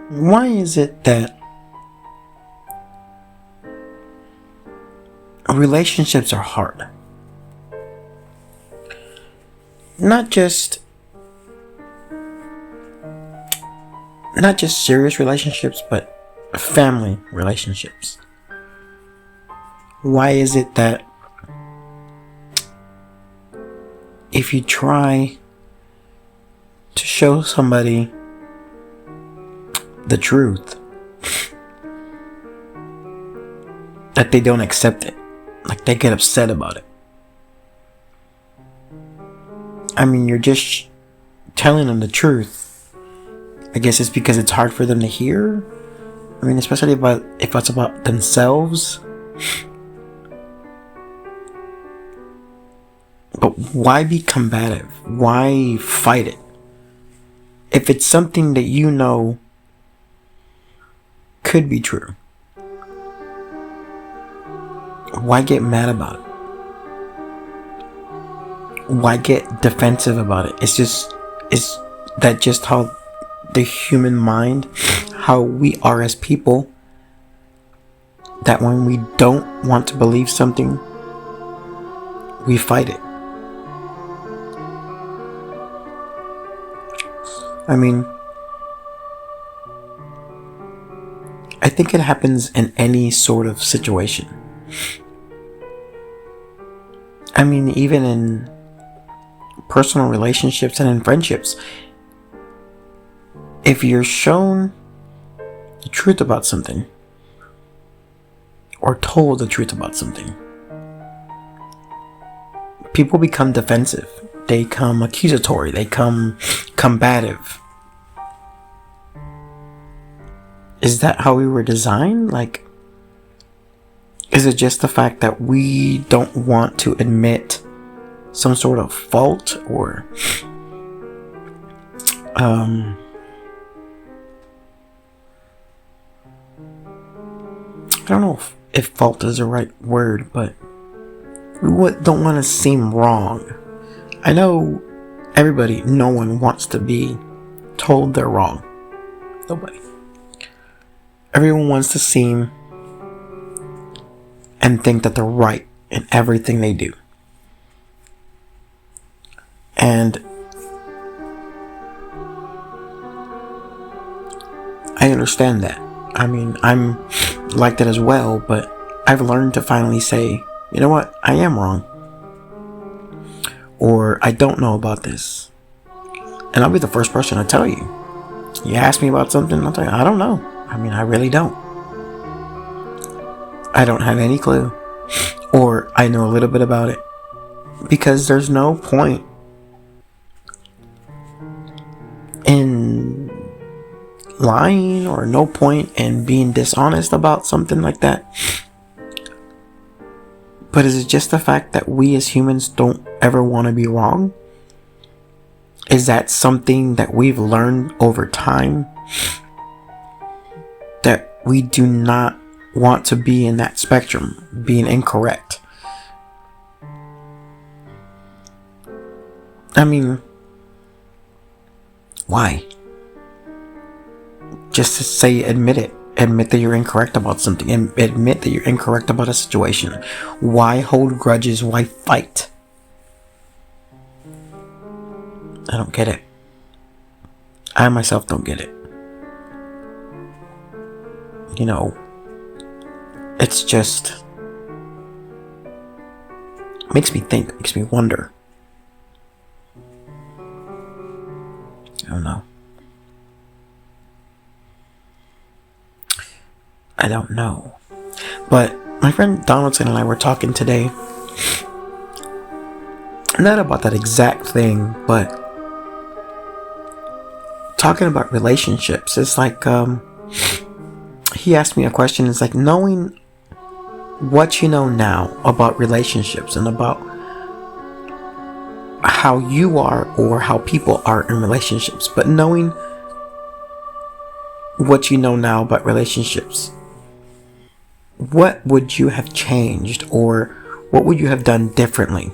Why is it that relationships are hard? Not just serious relationships, but family relationships. Why is it that if you try to show somebody the truth, that they don't accept it? Like, they get upset about it. I mean, you're just telling them the truth. I guess it's because it's hard for them to hear. I mean, especially if it's about themselves. But why be combative? Why fight it? If it's something that you know could be true, why get mad about it? Why get defensive about it? Is that just how the human mind, how we are as people, that when we don't want to believe something, we fight it? I mean, I think it happens in any sort of situation. I mean, even in personal relationships and in friendships. If you're shown the truth about something, or told the truth about something, people become defensive. They become accusatory. They become combative. Is that how we were designed? Like, is it just the fact that we don't want to admit some sort of fault, or I don't know if fault is the right word, but we don't want to seem wrong. I know no one wants to be told they're wrong. Nobody. Everyone wants to seem and think that they're right in everything they do. And I understand that. I mean, I'm like that as well, but I've learned to finally say, you know what, I am wrong. Or I don't know about this. And I'll be the first person to tell you. You ask me about something, I'll tell you, I don't know. I mean, I really don't. I don't have any clue. Or I know a little bit about it. Because there's no point in lying, or no point in being dishonest about something like that. But is it just the fact that we as humans don't ever want to be wrong? Is that something that we've learned over time? That we do not want to be in that spectrum, being incorrect. I mean, why? Just to say, admit it. Admit that you're incorrect about something. And admit that you're incorrect about a situation. Why hold grudges? Why fight? I don't get it. I myself don't get it. You know, it's just makes me think, makes me wonder. I don't know. I don't know. But my friend Donaldson and I were talking today. Not about that exact thing, but talking about relationships. It's like, he asked me a question. It's like, knowing what you know now about relationships and about how you are or how people are in relationships, but knowing what you know now about relationships, what would you have changed, or what would you have done differently?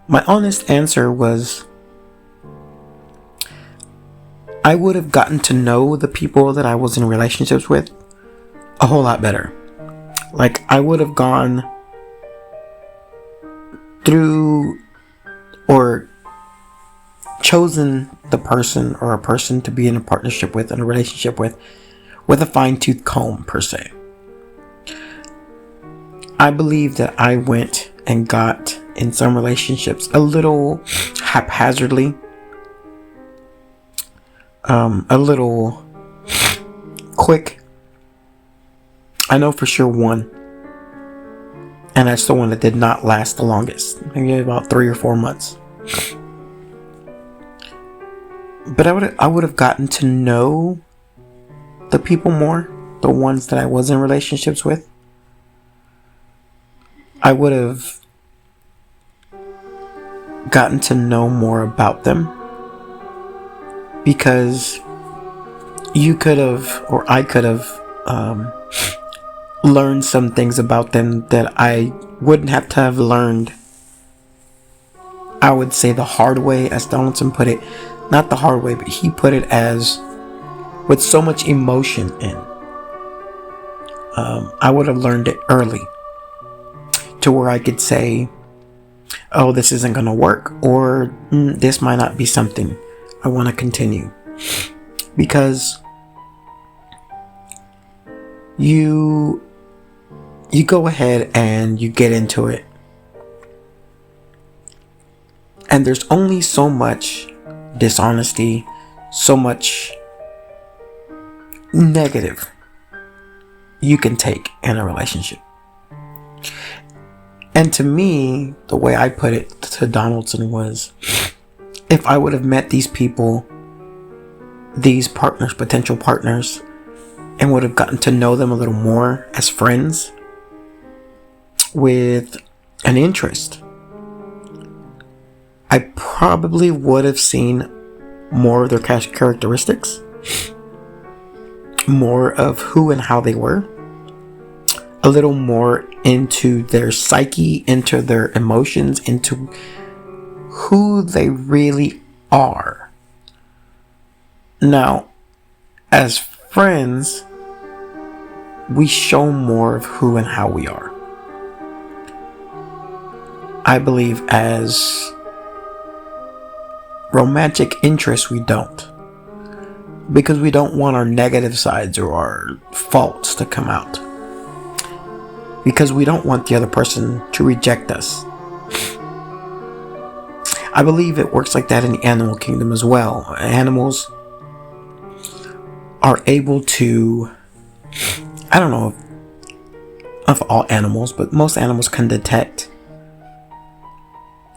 My honest answer was, I would have gotten to know the people that I was in relationships with a whole lot better. Like, I would have gone through or chosen the person or a person to be in a partnership with, in a relationship with a fine-tooth comb, per se. I believe that I went and got in some relationships a little haphazardly, a little quick. I know for sure one, and that's the one that did not last the longest, maybe about 3 or 4 months. But I would have gotten to know the people more, the ones that I was in relationships with. I would have gotten to know more about them, because you could have, or I could have, learned some things about them that I wouldn't have to have learned, I would say, the hard way, as Donaldson put it. Not the hard way, but he put it as with so much emotion in. I would have learned it early, to where I could say, oh, this isn't going to work, or this might not be something I want to continue. Because you go ahead and you get into it, and there's only so much dishonesty, so much negative you can take in a relationship. And to me, the way I put it to Donaldson was, if I would have met these people, these partners, potential partners, and would have gotten to know them a little more as friends with an interest, I probably would have seen more of their characteristics, more of who and how they were, a little more into their psyche, into their emotions, into who they really are. Now, as friends, we show more of who and how we are. I believe as romantic interests, we don't. Because we don't want our negative sides or our faults to come out. Because we don't want the other person to reject us. I believe it works like that in the animal kingdom as well. Animals are able to, I don't know if all animals, but most animals can detect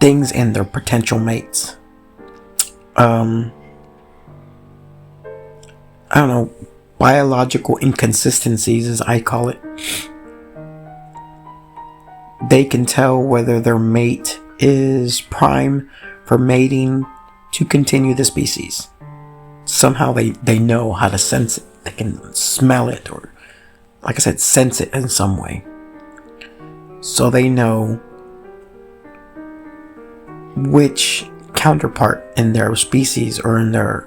things in their potential mates. I don't know, biological inconsistencies, as I call it. They can tell whether their mate is prime for mating to continue the species. Somehow they know how to sense it. They can smell it, or, like I said, sense it in some way. So they know which counterpart in their species or in their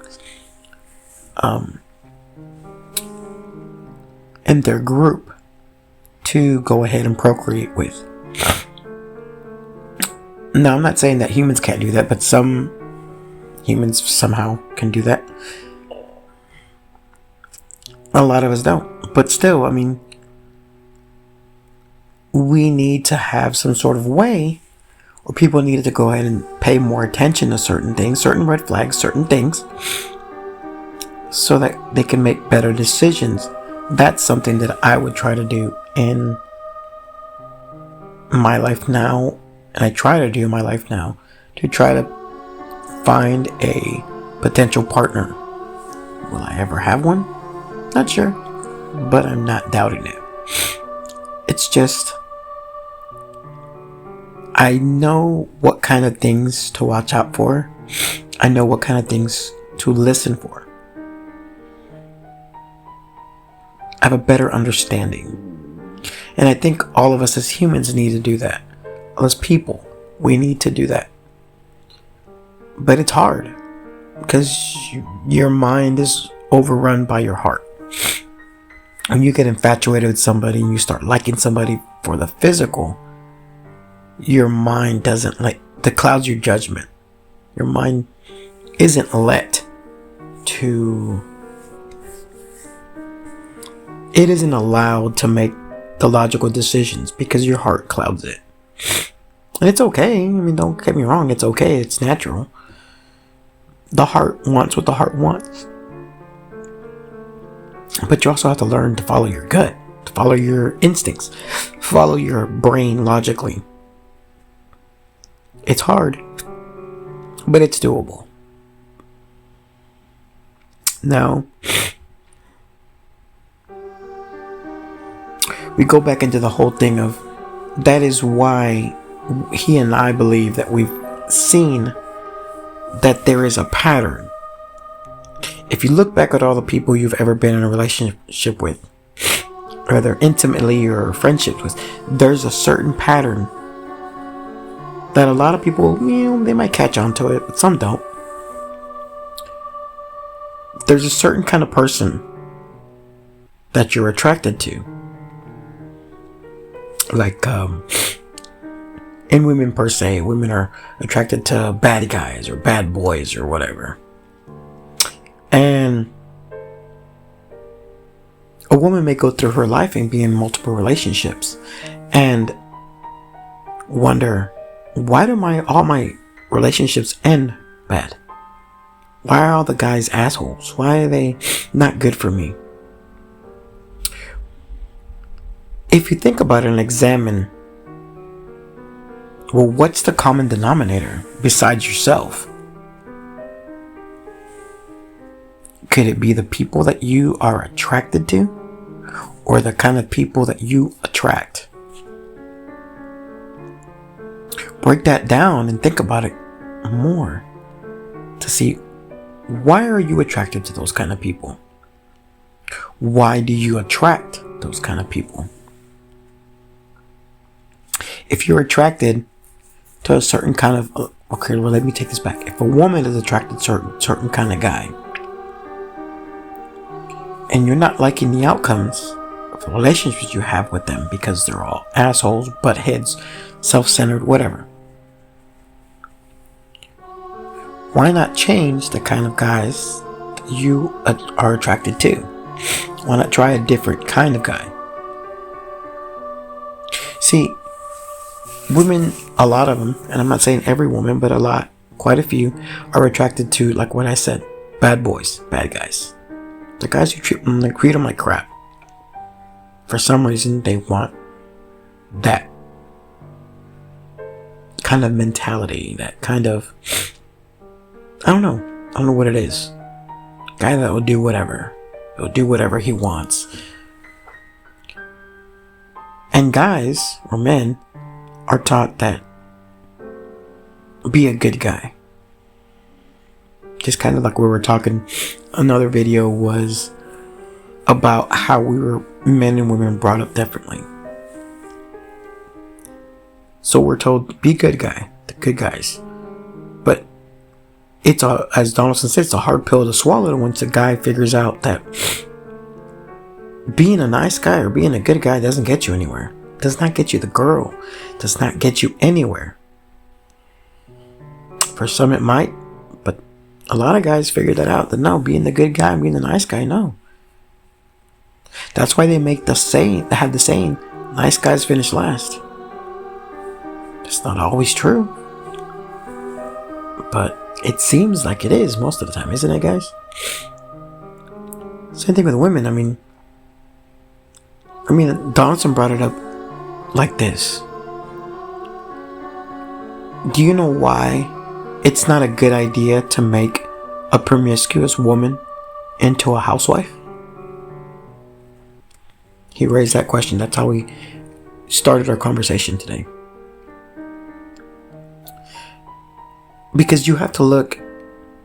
group to go ahead and procreate with. Now, I'm not saying that humans can't do that, but some humans somehow can do that. A lot of us don't. But still, I mean, we need to have some sort of way, or people needed to go ahead and pay more attention to certain things, certain red flags, certain things, so that they can make better decisions. That's something that I would try to do in my life now, and I try to do in my life now, to try to find a potential partner. Will I ever have one? Not sure, but I'm not doubting it. It's just, I know what kind of things to watch out for. I know what kind of things to listen for. I have a better understanding. And I think all of us as humans need to do that. As people, we need to do that. But it's hard. because your mind is overrun by your heart. When you get infatuated with somebody and you start liking somebody for the physical, your mind doesn't that clouds your judgment. Your mind isn't let to, it isn't allowed to make the logical decisions because your heart clouds it. And it's okay. I mean, don't get me wrong. It's okay. It's natural. The heart wants what the heart wants. But you also have to learn to follow your gut, to follow your instincts, follow your brain logically. It's hard, but it's doable. Now, we go back into the whole thing of, that is why he and I believe that we've seen that there is a pattern. If you look back at all the people you've ever been in a relationship with, whether intimately or friendships with, there's a certain pattern that a lot of people, they might catch on to it, but some don't. There's a certain kind of person that you're attracted to. Like, in women per se, women are attracted to bad guys or bad boys or whatever. And a woman may go through her life and be in multiple relationships and wonder, why do all my relationships end bad? Why are all the guys assholes? Why are they not good for me? If you think about it and examine, well, what's the common denominator besides yourself? Could it be the people that you are attracted to, or the kind of people that you attract? Break that down and think about it more to see, why are you attracted to those kind of people? Why do you attract those kind of people? If you're attracted to a certain kind of, okay, well, let me take this back. If a woman is attracted to a certain kind of guy, and you're not liking the outcomes of the relationships you have with them because they're all assholes, butt heads, self-centered, whatever, why not change the kind of guys you are attracted to? Why not try a different kind of guy? See, women, a lot of them, and I'm not saying every woman, but a lot, quite a few, are attracted to, like what I said, bad boys, bad guys. The guys who treat them like crap. For some reason, they want that kind of mentality, that kind of, I don't know what it is. Guy that will do whatever. He'll do whatever he wants. And guys, or men, are taught that be a good guy. Just kind of like we were talking, another video was about how we were, men and women, brought up differently. So we're told, be good guy, the good guys. But it's as Donaldson said, it's a hard pill to swallow once a guy figures out that being a nice guy or being a good guy doesn't get you anywhere. Does not get you the girl. Does not get you anywhere. For some it might, but a lot of guys figure that out. That no, being the good guy and being the nice guy, no. That's why they have the saying, nice guys finish last. It's not always true, but it seems like it is most of the time, isn't it, guys? Same thing with women. I mean, Donaldson brought it up like this. Do you know why it's not a good idea to make a promiscuous woman into a housewife? He raised that question. That's how we started our conversation today. Because you have to look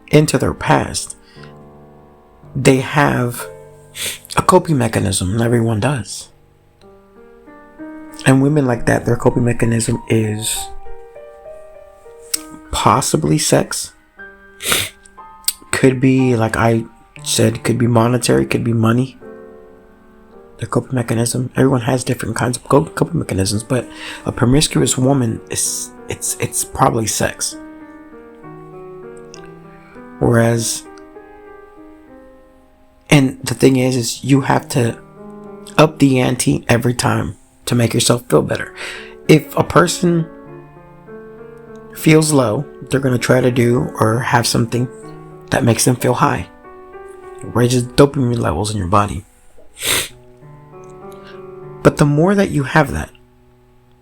into their past. They have a coping mechanism, and everyone does. And women like that, their coping mechanism is possibly sex, could be, like I said, could be monetary, could be money. The coping mechanism. Everyone has different kinds of coping mechanisms, but a promiscuous woman it's probably sex. Whereas, and the thing is you have to up the ante every time to make yourself feel better. If a person feels low, they're going to try to do or have something that makes them feel high. Raises dopamine levels in your body. But the more that you have that,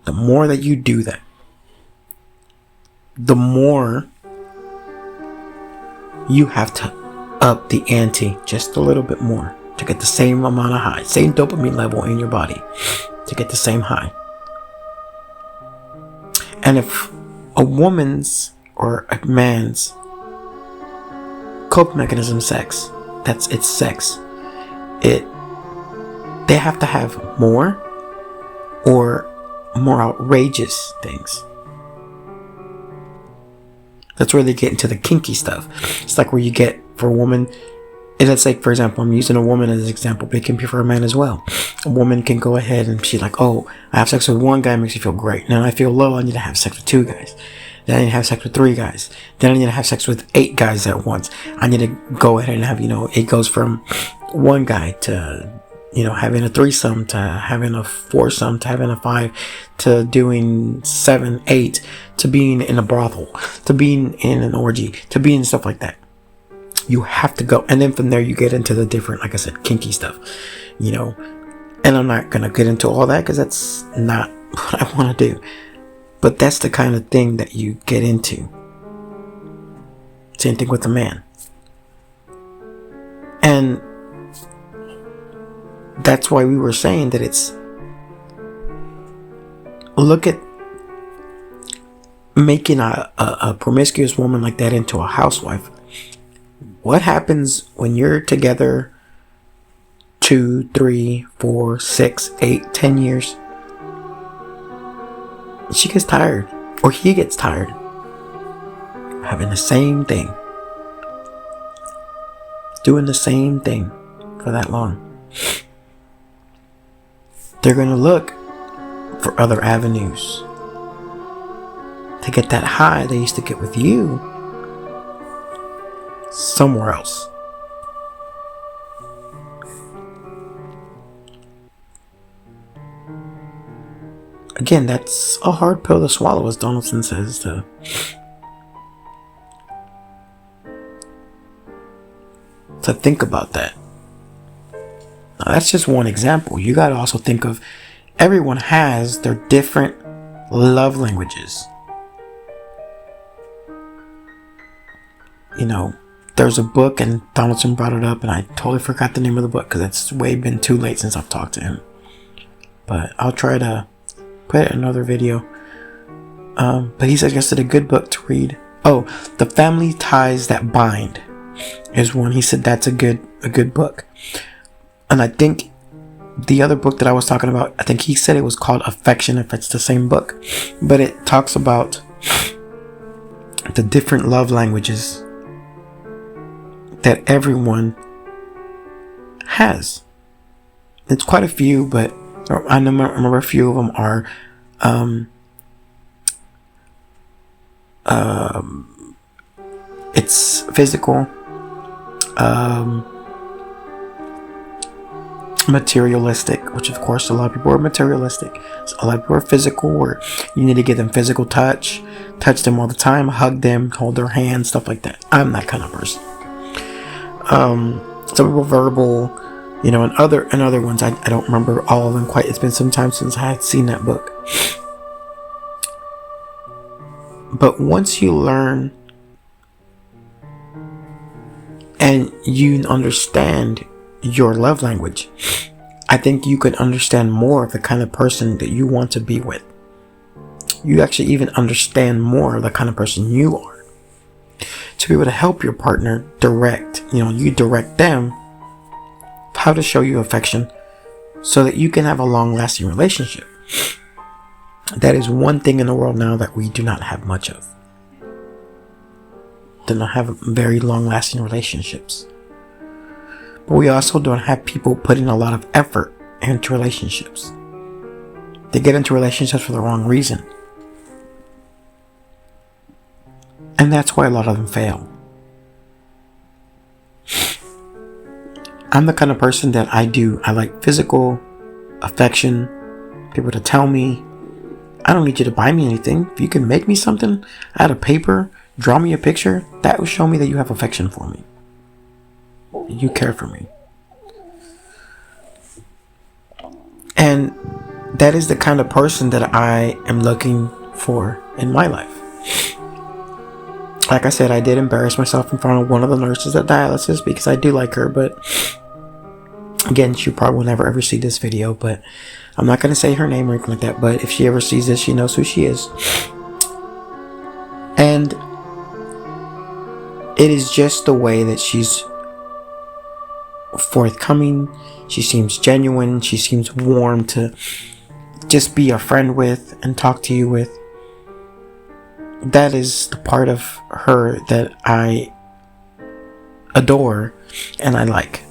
the more that you do that, the more you have to up the ante just a little bit more to get the same amount of high, same dopamine level in your body to get the same high. And if a woman's or a man's coping mechanism sex, it's sex, they have to have more or more outrageous things. That's where they get into the kinky stuff. It's like where you get for a woman, and let's say, for example, I'm using a woman as an example, but it can be for a man as well. A woman can go ahead and she's like, oh, I have sex with one guy, makes me feel great. Now I feel low, I need to have sex with 2 guys. Then I need to have sex with 3 guys. Then I need to have sex with 8 guys at once. I need to go ahead and have, it goes from 1 guy to, having a threesome, to having a foursome, to having a 5, to doing 7, 8, to being in a brothel, to being in an orgy, to being stuff like that. You have to go, and then from there you get into the different, like I said, kinky stuff, and I'm not gonna get into all that because that's not what I want to do, but that's the kind of thing that you get into. Same thing with the man, and that's why we were saying that it's, look at making a promiscuous woman like that into a housewife. What happens when you're together 2, 3, 4, 6, 8, 10 years? She gets tired, or he gets tired, having the same thing, doing the same thing for that long. They're going to look for other avenues to get that high they used to get with you somewhere else. Again, that's a hard pill to swallow, as Donaldson says, to think about that. Now, that's just one example. You got to also think of, everyone has their different love languages. There's a book, and Donaldson brought it up, and I totally forgot the name of the book because it's been too late since I've talked to him. But I'll try to put it in another video. But he suggested a good book to read. Oh, The Family Ties That Bind is one. He said that's a good book. And I think the other book that I was talking about, I think he said it was called Affection, if it's the same book. But it talks about the different love languages that everyone has. It's quite a few, but I remember a few of them are it's physical, materialistic, which of course a lot of people are materialistic. So a lot of people are physical, where you need to give them physical touch them all the time, hug them, hold their hands, stuff like that. I'm that kind of person. Some people verbal, and other ones I don't remember all of them quite. It's been some time since I had seen that book. But once you learn and you understand your love language, I think you could understand more of the kind of person that you want to be with. You actually even understand more of the kind of person you are, to be able to help your partner direct, you direct them how to show you affection so that you can have a long-lasting relationship. That is one thing in the world now that we do not have much of. don't have very long-lasting relationships. But we also don't have people putting a lot of effort into relationships. They get into relationships for the wrong reason. And that's why a lot of them fail. I'm the kind of person that I like physical affection, people to tell me, I don't need you to buy me anything. If you can make me something out of paper, draw me a picture, that will show me that you have affection for me. You care for me. And that is the kind of person that I am looking for in my life. Like I said, I did embarrass myself in front of one of the nurses at dialysis because I do like her, but again, she probably will never ever see this video, but I'm not going to say her name or anything like that, but if she ever sees this, she knows who she is. And it is just the way that she's forthcoming. She seems genuine. She seems warm to just be a friend with and talk to you with. That is the part of her that I adore and I like.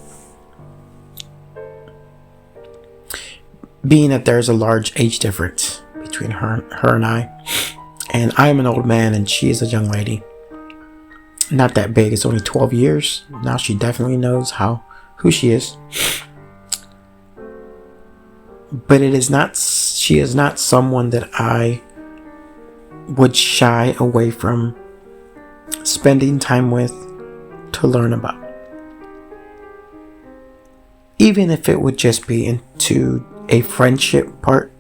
Being that there's a large age difference between her and I, and I'm an old man and she is a young lady. Not that big, it's only 12 years. Now she definitely knows who she is. But she is not someone that I would shy away from spending time with to learn about. Even if it would just be into a friendship part,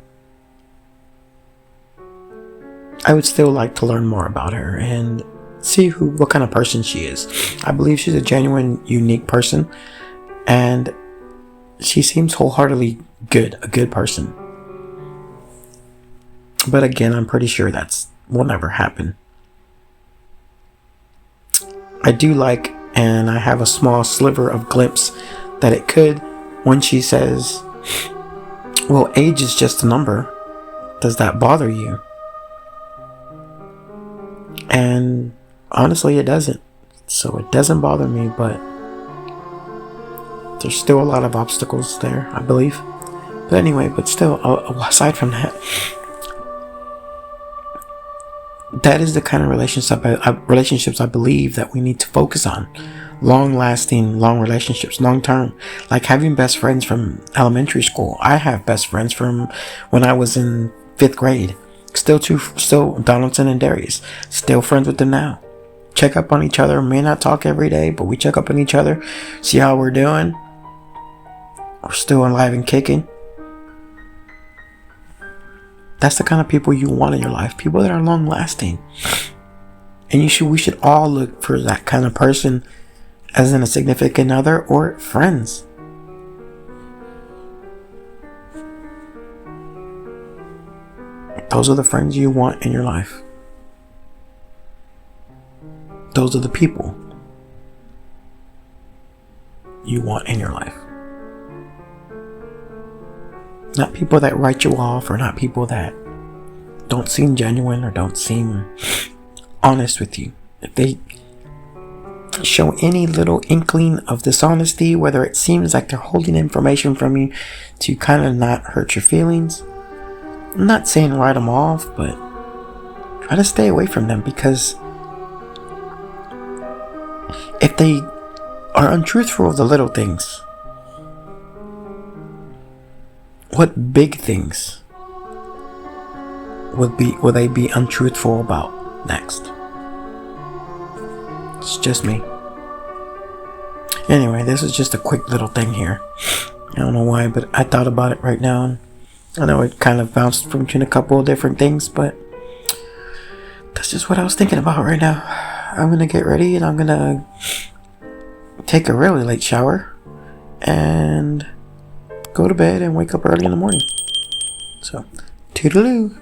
I would still like to learn more about her and see what kind of person she is. I believe she's a genuine, unique person, and she seems wholeheartedly a good person. But again, I'm pretty sure will never happen. I do like, and I have a small sliver of glimpse that it could, when she says, well, age is just a number. Does that bother you? And honestly, it doesn't. So it doesn't bother me, but there's still a lot of obstacles there, I believe. But anyway, but still, aside from that, that is the kind of relationships I believe that we need to focus on. Long-lasting, long relationships, long-term. Like having best friends from elementary school. I have best friends from when I was in 5th grade. Still Donaldson and Darius. Still friends with them now. Check up on each other. May not talk every day, but we check up on each other. See how we're doing. We're still alive and kicking. That's the kind of people you want in your life. People that are long-lasting. And we should all look for that kind of person, as in a significant other or friends. Those are the friends you want in your life. Those are the people you want in your life. Not people that write you off, or not people that don't seem genuine or don't seem honest with you. If they show any little inkling of dishonesty, whether it seems like they're holding information from you to kind of not hurt your feelings, I'm not saying write them off, but try to stay away from them, because if they are untruthful of the little things, what big things will they be untruthful about next? It's just me. Anyway, this is just a quick little thing here. I don't know why, but I thought about it right now. And I know it kind of bounced from between a couple of different things, but that's just what I was thinking about right now. I'm gonna get ready and I'm gonna take a really late shower and go to bed and wake up early in the morning. So, toodaloo.